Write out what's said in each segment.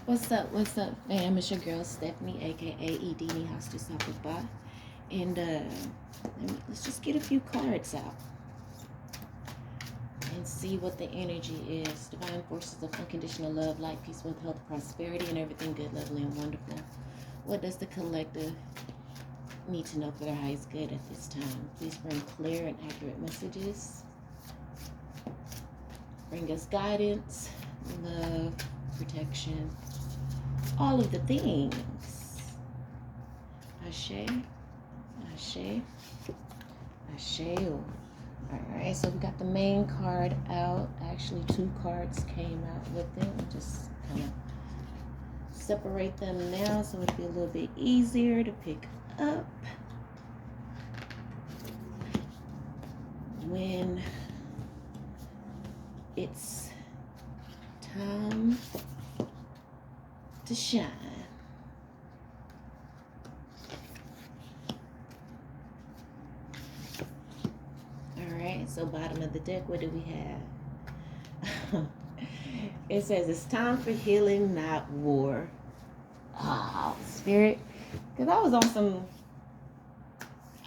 What's up, fam? It's your girl Stephanie, aka Edini Hostel Sapapa. And let's just get a few cards out and see what the energy is. Divine forces of unconditional love, light, peace, wealth, health, prosperity, and everything good, lovely, and wonderful. What does the collective need to know for their highest good at this time? Please bring clear and accurate messages. Bring us guidance, love, protection, all of the things. Ashe, Ashe, Ashe. Alright, so we got the main card out. Actually, two cards came out with it. I'll just kind of separate them now so it'll be a little bit easier to pick up when it's time to shine. Alright, so bottom of the deck, what do we have? It says it's time for healing, not war. Oh, spirit. Because I was on some,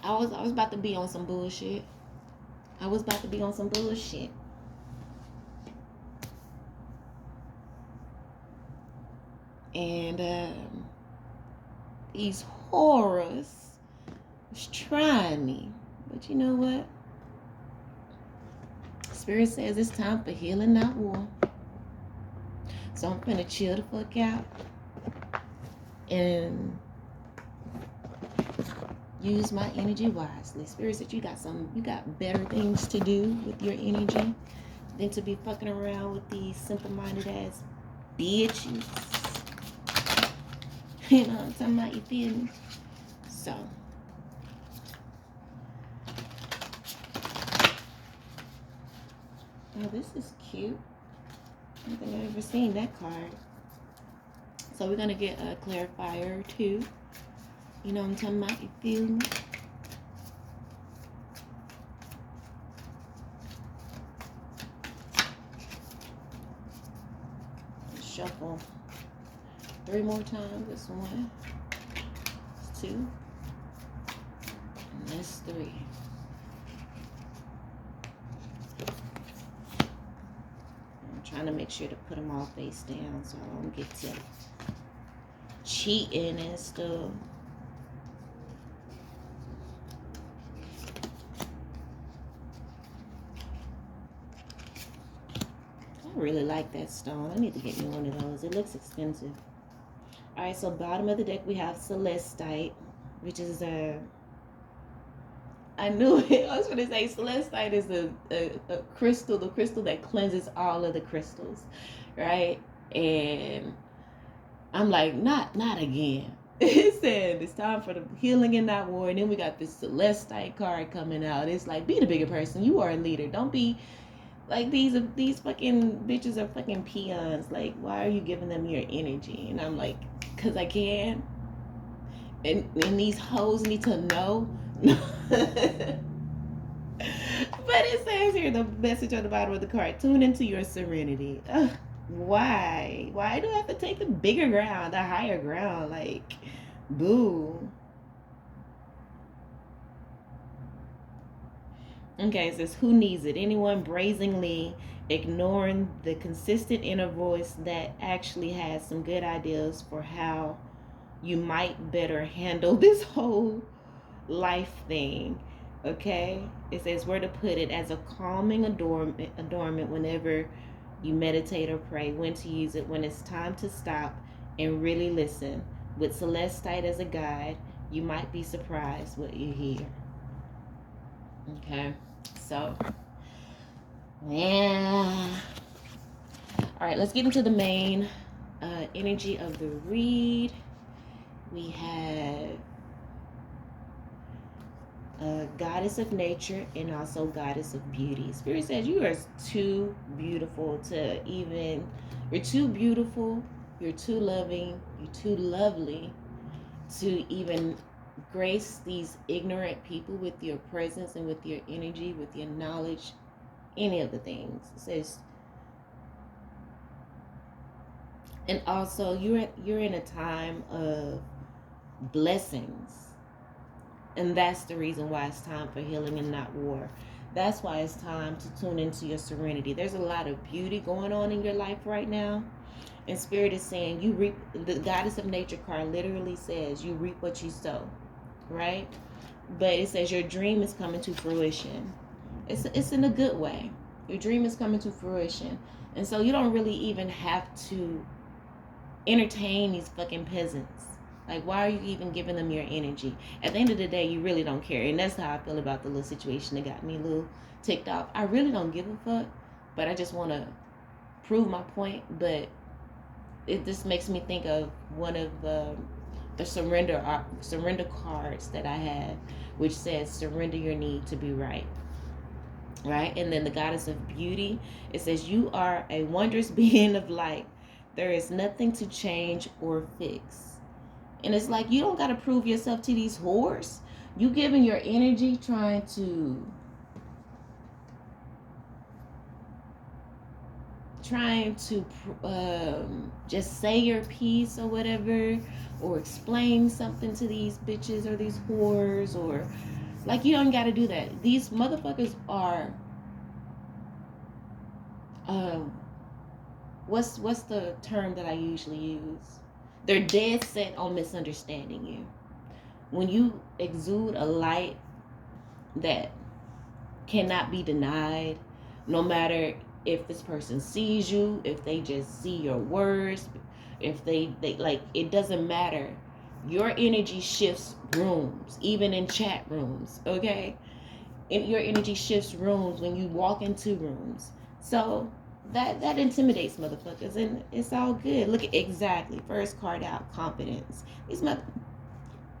I was about to be on some bullshit. And these horrors was trying me. But you know what? Spirit says it's time for healing, not war. So I'm gonna chill the fuck out and use my energy wisely. Spirit said you got better things to do with your energy than to be fucking around with these simple-minded ass bitches. You know what I'm talking about? You feel me? So oh, this is cute. I don't think I've ever seen that card. So we're gonna get a clarifier too. You know what I'm talking about? You feel me? Shuffle 3 more times. This one. It's 2. And that's 3. I'm trying to make sure to put them all face down so I don't get to cheating and stuff. I really like that stone. I need to get me one of those. It looks expensive. Alright, so bottom of the deck we have celestite, which is I knew it. I was going to say celestite is a crystal, the crystal that cleanses all of the crystals, right? And I'm like, not again. It said it's time for the healing and not war. And then we got this celestite card coming out. It's like, be the bigger person. You are a leader. Don't be like these fucking bitches are fucking peons. Like, why are you giving them your energy? And I'm like, because I can. And these hoes need to know. But it says here, the message on the bottom of the card, tune into your serenity. Ugh, why do I have to take the bigger ground, the higher ground? Like, boo. Okay, it says, who needs it? Anyone brazenly ignoring the consistent inner voice that actually has some good ideas for how you might better handle this whole life thing. Okay, it says where to put it as a calming adornment whenever you meditate or pray, when to use it when it's time to stop and really listen. With celestite as a guide, you might be surprised what you hear. Okay, so yeah. All right, let's get into the main energy of the read. We have goddess of nature and also goddess of beauty. Spirit says you are too beautiful to even, you're too beautiful, you're too loving, you're too lovely to even grace these ignorant people with your presence and with your energy, with your knowledge, any of the things. It says And also you're in a time of blessings. And that's the reason why it's time for healing and not war. That's why it's time to tune into your serenity. There's a lot of beauty going on in your life right now. And Spirit is saying you reap. The Goddess of Nature card literally says you reap what you sow, right? But it says your dream is coming to fruition. It's in a good way. Your dream is coming to fruition. And so you don't really even have to entertain these fucking peasants. Like, why are you even giving them your energy? At the end of the day, you really don't care. And that's how I feel about the little situation that got me a little ticked off. I really don't give a fuck, but I just want to prove my point. But it just makes me think of one of the surrender cards that I have, which says surrender your need to be right. Right? And then the Goddess of Beauty, it says you are a wondrous being of light. There is nothing to change or fix. And it's like you don't gotta prove yourself to these whores. You giving your energy trying to just say your piece or whatever, or explain something to these bitches or these whores, or like you don't gotta do that. These motherfuckers are what's the term that I usually use? They're dead set on misunderstanding you. When you exude a light that cannot be denied, no matter if this person sees you, if they just see your words, if they like, it doesn't matter. Your energy shifts rooms, even in chat rooms, okay? And your energy shifts rooms when you walk into rooms. So that intimidates motherfuckers, and it's all good. Look at exactly first card out, confidence. These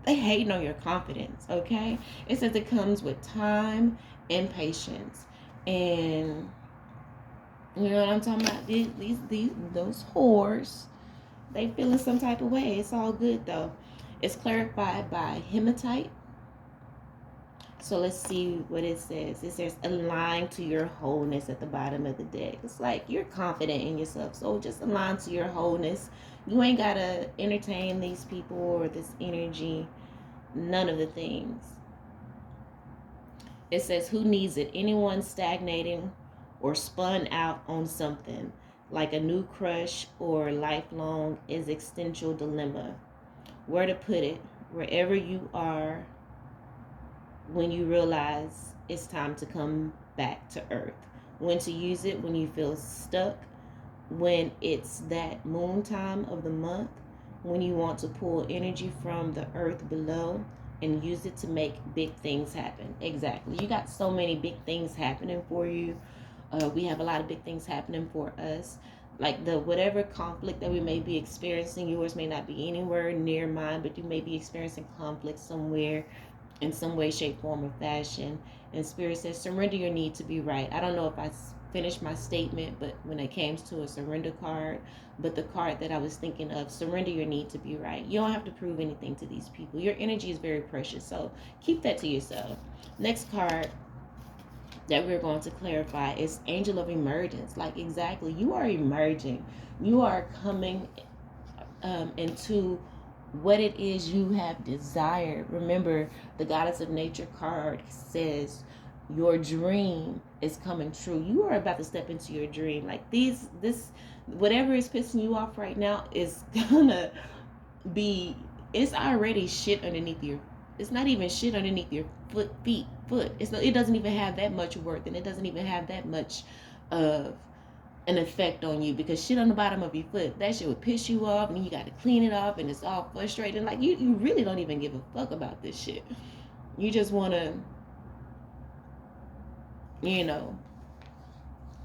they hating on your confidence, okay? It says it comes with time and patience, and you know what I'm talking about. These those whores, they feeling some type of way. It's all good though. It's clarified by hematite. So let's see what it says. It says align to your wholeness at the bottom of the deck. It's like you're confident in yourself. So just align to your wholeness. You ain't got to entertain these people or this energy. None of the things. It says who needs it? Anyone stagnating or spun out on something like a new crush or lifelong existential dilemma. Where to put it? Wherever you are when you realize it's time to come back to earth. When to use it when you feel stuck, when it's that moon time of the month, when you want to pull energy from the earth below and use it to make big things happen. Exactly. You got so many big things happening for you. We have a lot of big things happening for us. Like the whatever conflict that we may be experiencing, yours may not be anywhere near mine, but you may be experiencing conflict somewhere in some way, shape, form, or fashion. And Spirit says, surrender your need to be right. I don't know if I finished my statement, but when it came to a surrender card, but the card that I was thinking of, surrender your need to be right. You don't have to prove anything to these people. Your energy is very precious, so keep that to yourself. Next card that we're going to clarify is Angel of Emergence. Like exactly, you are emerging. You are coming into what it is you have desired. Remember, the Goddess of Nature card says your dream is coming true. You are about to step into your dream. Like this whatever is pissing you off right now is gonna be, it's already shit underneath your, it's not even shit underneath your foot. It doesn't even have that much worth, and it doesn't even have that much of an effect on you, because shit on the bottom of your foot, that shit would piss you off, and you got to clean it off, and it's all frustrating. Like you really don't even give a fuck about this shit. You just want to, you know,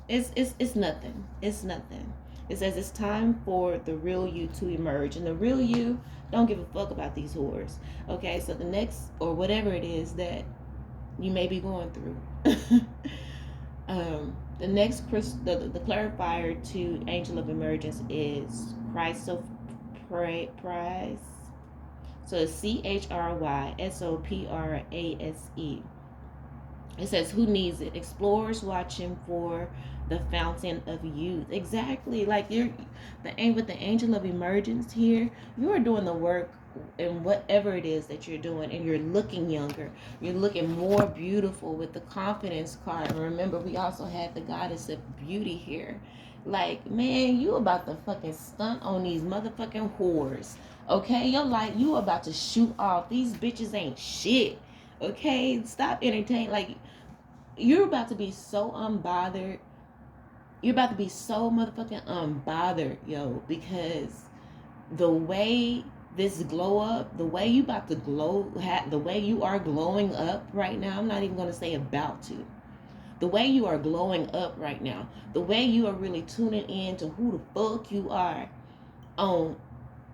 it's nothing. It's nothing. It says it's time for the real you to emerge, and the real you don't give a fuck about these whores. Okay, so the next, or whatever it is that you may be going through. The next the clarifier to Angel of Emergence is Christ of Prize. So it's CHRYSOPRASE. It says, who needs it? Explorers watching for the fountain of youth. Exactly. Like you're with the angel of emergence here, you are doing the work in whatever it is that you're doing, and you're looking younger. You're looking more beautiful with the confidence card. And remember, we also had the goddess of beauty here. Like, man, you about to fucking stunt on these motherfucking whores. Okay? You're like, you about to shoot off. These bitches ain't shit. Okay? Stop entertaining. Like, you're about to be so unbothered. You're about to be so motherfucking unbothered, yo, because the way this glow up, the way you about to glow, the way you are glowing up right now, I'm not even going to say about to. The way you are glowing up right now, the way you are really tuning in to who the fuck you are on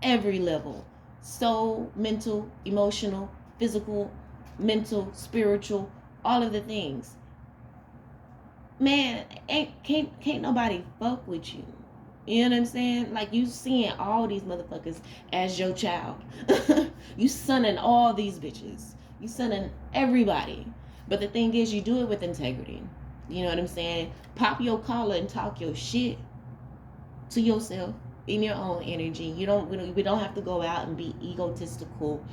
every level, soul, mental, emotional, physical, mental, spiritual, all of the things. Man, can't nobody fuck with you. You know what I'm saying? Like, you seeing all these motherfuckers as your child. You sonning all these bitches. You sonning everybody. But the thing is, you do it with integrity. You know what I'm saying? Pop your collar and talk your shit to yourself in your own energy. We don't have to go out and be egotistical.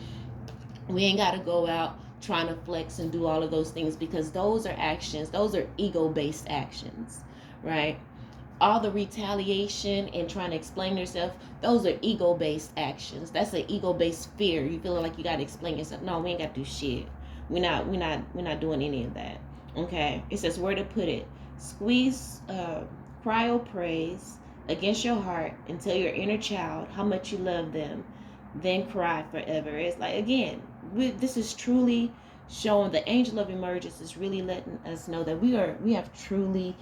We ain't got to go out trying to flex and do all of those things, because those are actions. Those are ego-based actions, right? All the retaliation and trying to explain yourself, those are ego-based actions. That's an ego-based fear. You feeling like you got to explain yourself. No, we ain't got to do shit. We're not doing any of that. Okay. It says where to put it. Squeeze cryo praise against your heart and tell your inner child how much you love them, then cry forever. It's like, again, this is truly showing, the angel of emergence is really letting us know that we have truly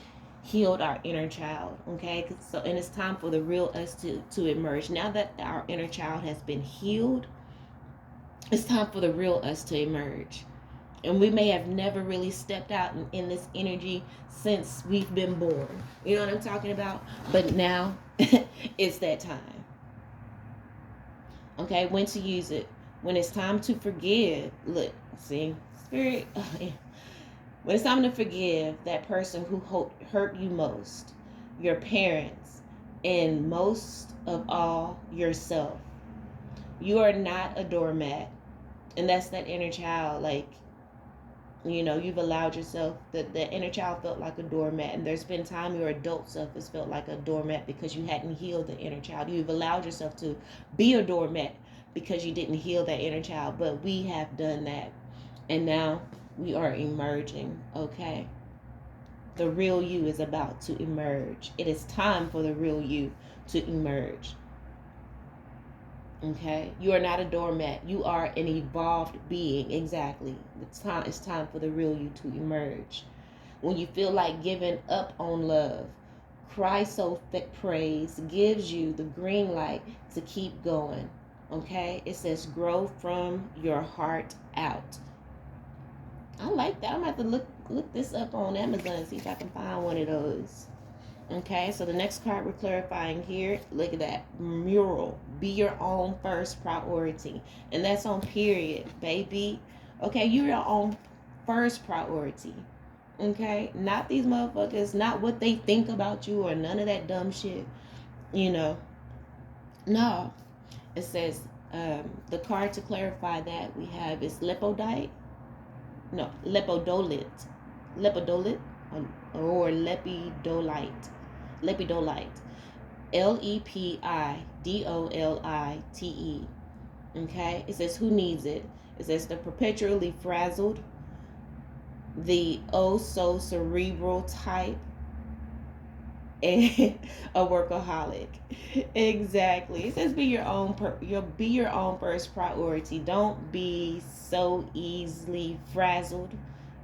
healed our inner child. Okay, so, and it's time for the real us to emerge. Now that our inner child has been healed, it's time for the real us to emerge. And we may have never really stepped out in this energy since we've been born. You know what I'm talking about? But now it's that time. Okay, when to use it. When it's time to forgive. Look, see, spirit. When it's time to forgive that person who hurt you most, your parents, and most of all, yourself. You are not a doormat. And that's that inner child. Like, you've allowed yourself, the inner child felt like a doormat. And there's been time your adult self has felt like a doormat because you hadn't healed the inner child. You've allowed yourself to be a doormat because you didn't heal that inner child. But we have done that. And now we are emerging, okay? The real you is about to emerge. It is time for the real you to emerge. Okay? You are not a doormat. You are an evolved being. Exactly. It's time for the real you to emerge. When you feel like giving up on love, cry so praise gives you the green light to keep going. Okay? It says grow from your heart out. I like that. I'm going to have to look this up on Amazon and see if I can find one of those. Okay, so the next card we're clarifying here, look at that. Mural. Be your own first priority. And that's on period, baby. Okay, you're your own first priority. Okay? Not these motherfuckers, not what they think about you or none of that dumb shit. No. It says the card to clarify that we have is lepidolite. Lepidolite or lepidolite. Lepidolite. Okay? It says who needs it? It says the perpetually frazzled, the oh so cerebral type, and a workaholic. Exactly. It says be your own first priority. Don't be so easily frazzled.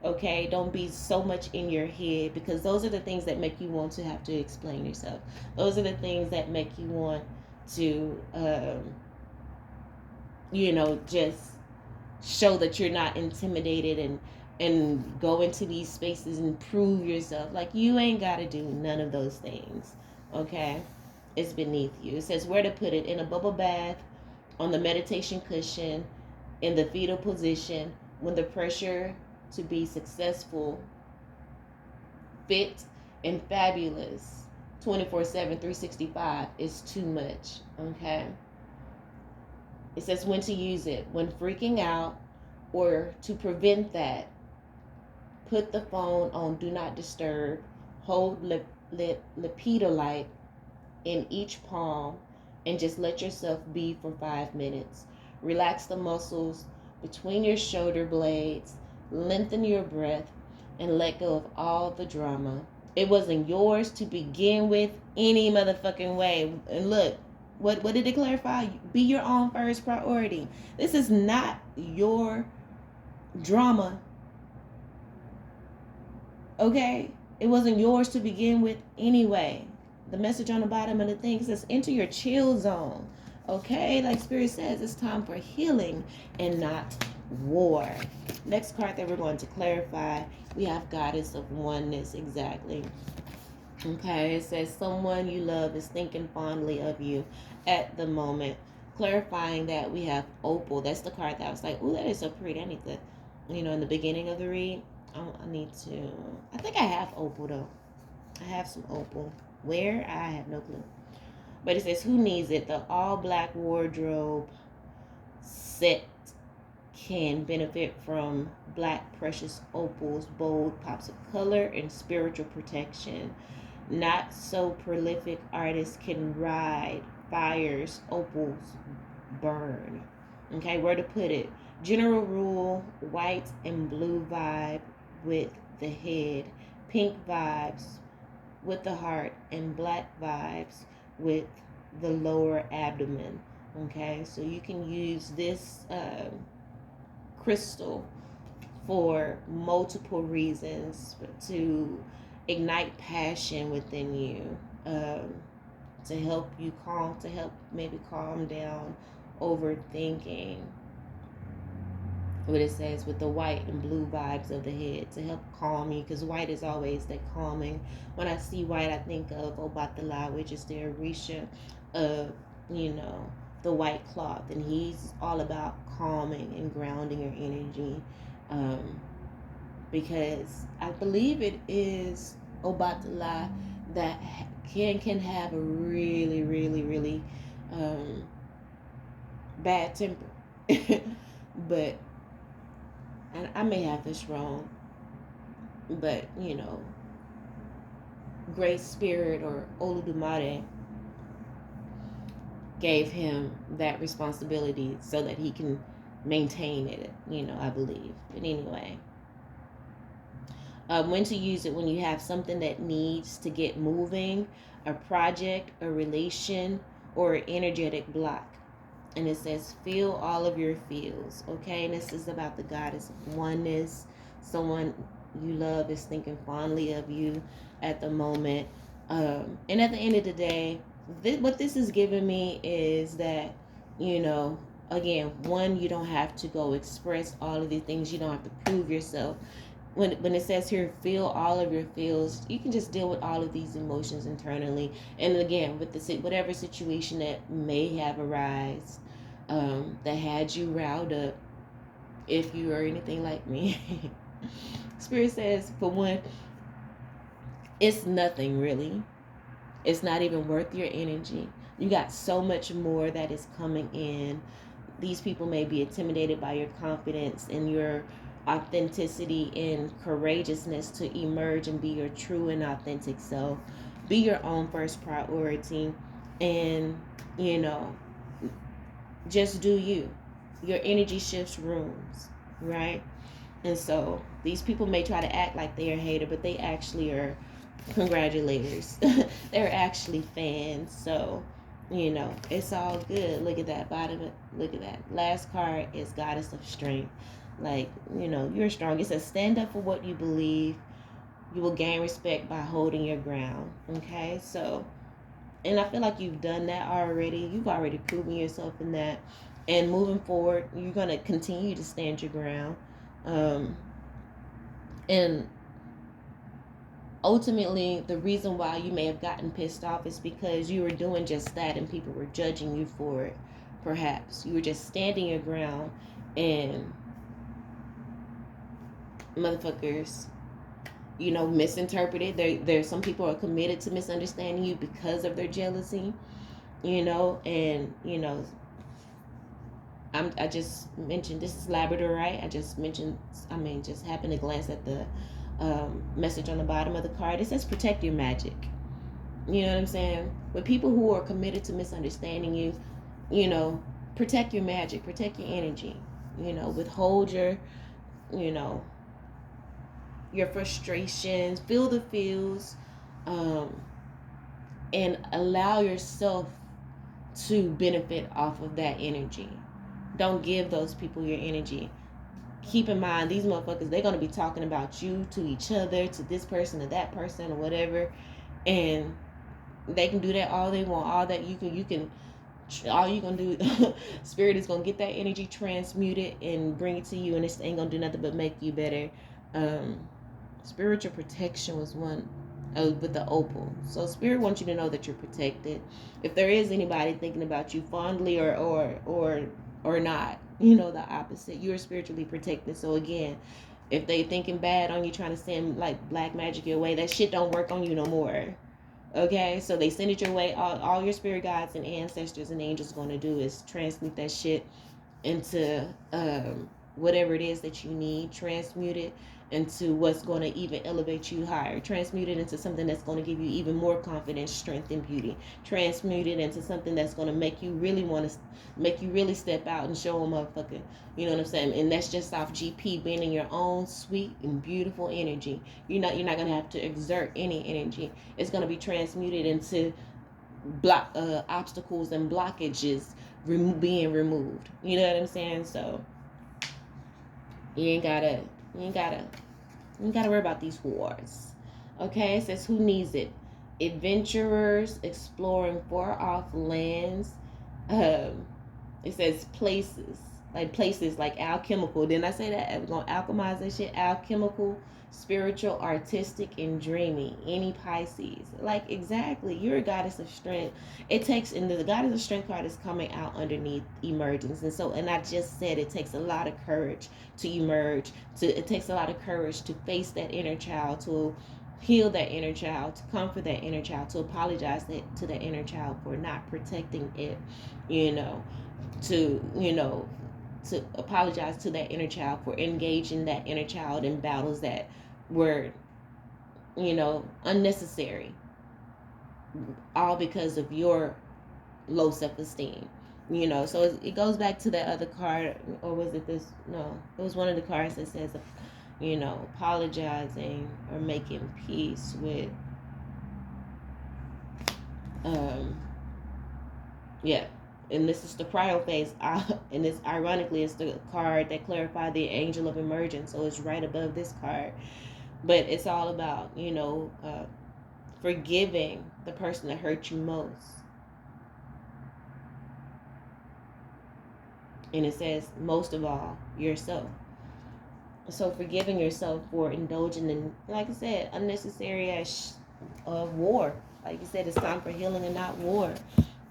Okay, don't be so much in your head, because those are the things that make you want to have to explain yourself. Those are the things that make you want to just show that you're not intimidated and go into these spaces and prove yourself. Like, you ain't got to do none of those things. Okay, it's beneath you. It says where to put it: in a bubble bath, on the meditation cushion, in the fetal position, when the pressure to be successful, fit, and fabulous 24/7, 365 is too much. Okay? It says when to use it. When freaking out, or to prevent that, put the phone on do not disturb. Hold lepidolite in each palm and just let yourself be for 5 minutes. Relax the muscles between your shoulder blades, lengthen your breath, and let go of all the drama. It wasn't yours to begin with any motherfucking way. And look, what did it clarify? Be your own first priority. This is not your drama. Okay? It wasn't yours to begin with anyway. The message on the bottom of the thing says enter your chill zone. Okay? Like Spirit says, it's time for healing and not war. Next card that we're going to clarify, we have Goddess of Oneness. Exactly. Okay, it says someone you love is thinking fondly of you at the moment. Clarifying that we have Opal. That's the card that I was like, ooh, that is so pretty. I need to, in the beginning of the read, I need to, I think I have Opal though. I have some Opal. Where? I have no clue. But it says, who needs it? The all black wardrobe set can benefit from black precious opals, bold pops of color, and spiritual protection. Not so prolific artists can ride fires, opals burn. Okay, where to put it? General rule, white and blue vibe with the head, pink vibes with the heart, and black vibes with the lower abdomen. Okay, so you can use this crystal for multiple reasons, to ignite passion within you, to help you maybe calm down overthinking. What it says with the white and blue vibes of the head, to help calm you, because white is always that calming. When I see white, I think of Obatala, which is the Orisha of, the white cloth, and he's all about calming and grounding your energy, because I believe it is Obatala that can have a really, really, really bad temper. But and I may have this wrong, but Great Spirit or Oludumare gave him that responsibility so that he can maintain it, I believe. But anyway, when to use it: when you have something that needs to get moving, a project, a relation, or an energetic block. And it says feel all of your feels. Okay, and this is about the Goddess of Oneness. Someone you love is thinking fondly of you at the moment, and at the end of the day, what this is giving me is that, again, one, you don't have to go express all of these things. You don't have to prove yourself. When it says here, feel all of your feels, you can just deal with all of these emotions internally. And again, with whatever situation that may have arisen, that had you riled up, if you are anything like me, Spirit says, for one, it's nothing really. It's not even worth your energy. You got so much more that is coming in. These people may be intimidated by your confidence and your authenticity and courageousness to emerge and be your true and authentic self. Be your own first priority, and just do you. Your energy shifts rooms, right? And so these people may try to act like they're a hater, but they actually are congratulators. They're actually fans. So it's all good. Look at that bottom. Look at that last card is Goddess of Strength. Like, you're strong. It says stand up for what you believe. You will gain respect by holding your ground. Okay, so, and I feel like you've done that already. You've already proven yourself in that. And moving forward, you're going to continue to stand your ground. And ultimately, the reason why you may have gotten pissed off is because you were doing just that and people were judging you for it. Perhaps you were just standing your ground and motherfuckers, misinterpret it. There's some people are committed to misunderstanding you because of their jealousy, and I just mentioned this is Labradorite. Just happened to glance at the message on the bottom of the card. It says protect your magic. You know what I'm saying? With people who are committed to misunderstanding you, protect your magic, protect your energy. Withhold you know, your frustrations, feel the feels, and allow yourself to benefit off of that energy. Don't give those people your energy. Keep in mind, these motherfuckers, they're going to be talking about you to each other, to this person, to that person, or whatever. And they can do that all they want. All that you can all you gonna do, spirit is gonna get that energy transmuted and bring it to you, and it ain't gonna do nothing but make you better. Spiritual protection was one with the opal. So spirit wants you to know that you're protected. If there is anybody thinking about you fondly or not, the opposite, you are spiritually protected. So again, if they thinking bad on you, trying to send like black magic your way, that shit don't work on you no more. Okay, so they send it your way. All your spirit guides and ancestors and angels going to do is transmute that shit into whatever it is that you need. Transmute it into what's going to even elevate you higher. Transmute it into something that's going to give you even more confidence, strength, and beauty. Transmute it into something that's going to make you really step out and show a motherfucker. You know what I'm saying? And that's just off GP being in your own sweet and beautiful energy. You're not going to have to exert any energy. It's going to be transmuted into obstacles and blockages being removed. You know what I'm saying? So you ain't gotta worry about these wars. Okay, it says who needs it? Adventurers exploring far off lands. It says places like alchemical. Didn't I say that? We're gonna alchemize that shit. Alchemical, spiritual, artistic, and dreamy. Any Pisces. Like exactly. You're a goddess of strength. It takes, and the goddess of strength card is coming out underneath emergence. And I just said it takes a lot of courage to emerge. It takes a lot of courage to face that inner child, to heal that inner child, to comfort that inner child, to apologize to that inner child for not protecting it, to apologize to that inner child for engaging that inner child in battles that were, unnecessary, all because of your low self-esteem. So it goes back to that other card, or was it this? No, it was one of the cards that says, apologizing or making peace with, yeah. And this is the cryo phase, and this ironically is the card that clarified the angel of emergence, so it's right above this card. But it's all about forgiving the person that hurt you most. And it says most of all yourself. So forgiving yourself for indulging in, like I said, unnecessary war. Like you said, it's time for healing and not war.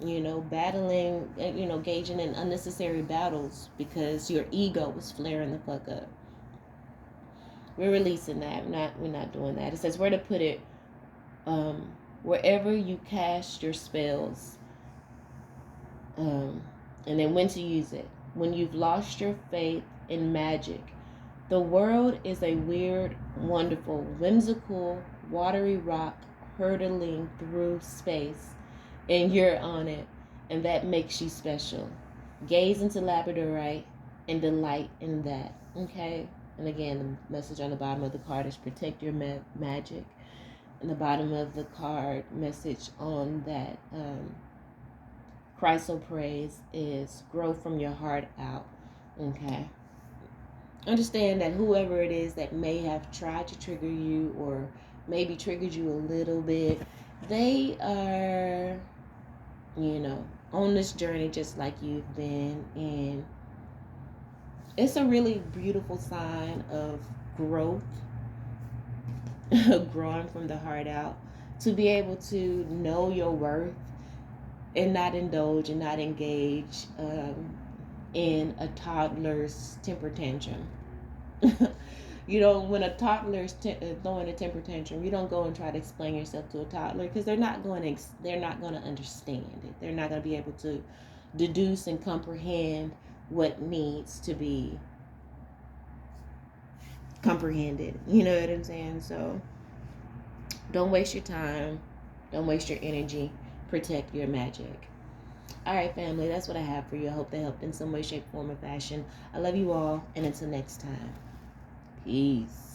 Battling, engaging in unnecessary battles because your ego was flaring the fuck up. We're releasing that. We're not doing that. It says where to put it. Wherever you cast your spells. And then when to use it. When you've lost your faith in magic. The world is a weird, wonderful, whimsical, watery rock hurtling through space. And you're on it, and that makes you special. Gaze into Labradorite and delight in that. Okay? And again, the message on the bottom of the card is protect your magic. And the bottom of the card message on that Christ praise is grow from your heart out. Okay? Understand that whoever it is that may have tried to trigger you or maybe triggered you a little bit, they are, on this journey just like you've been. And it's a really beautiful sign of growth, growing from the heart out, to be able to know your worth and not indulge and not engage in a toddler's temper tantrum. You know, when a toddler is throwing a temper tantrum, you don't go and try to explain yourself to a toddler, because they're not going to understand it. They're not going to be able to deduce and comprehend what needs to be comprehended. You know what I'm saying? So don't waste your time. Don't waste your energy. Protect your magic. All right, family, that's what I have for you. I hope that helped in some way, shape, form, or fashion. I love you all, and until next time, peace.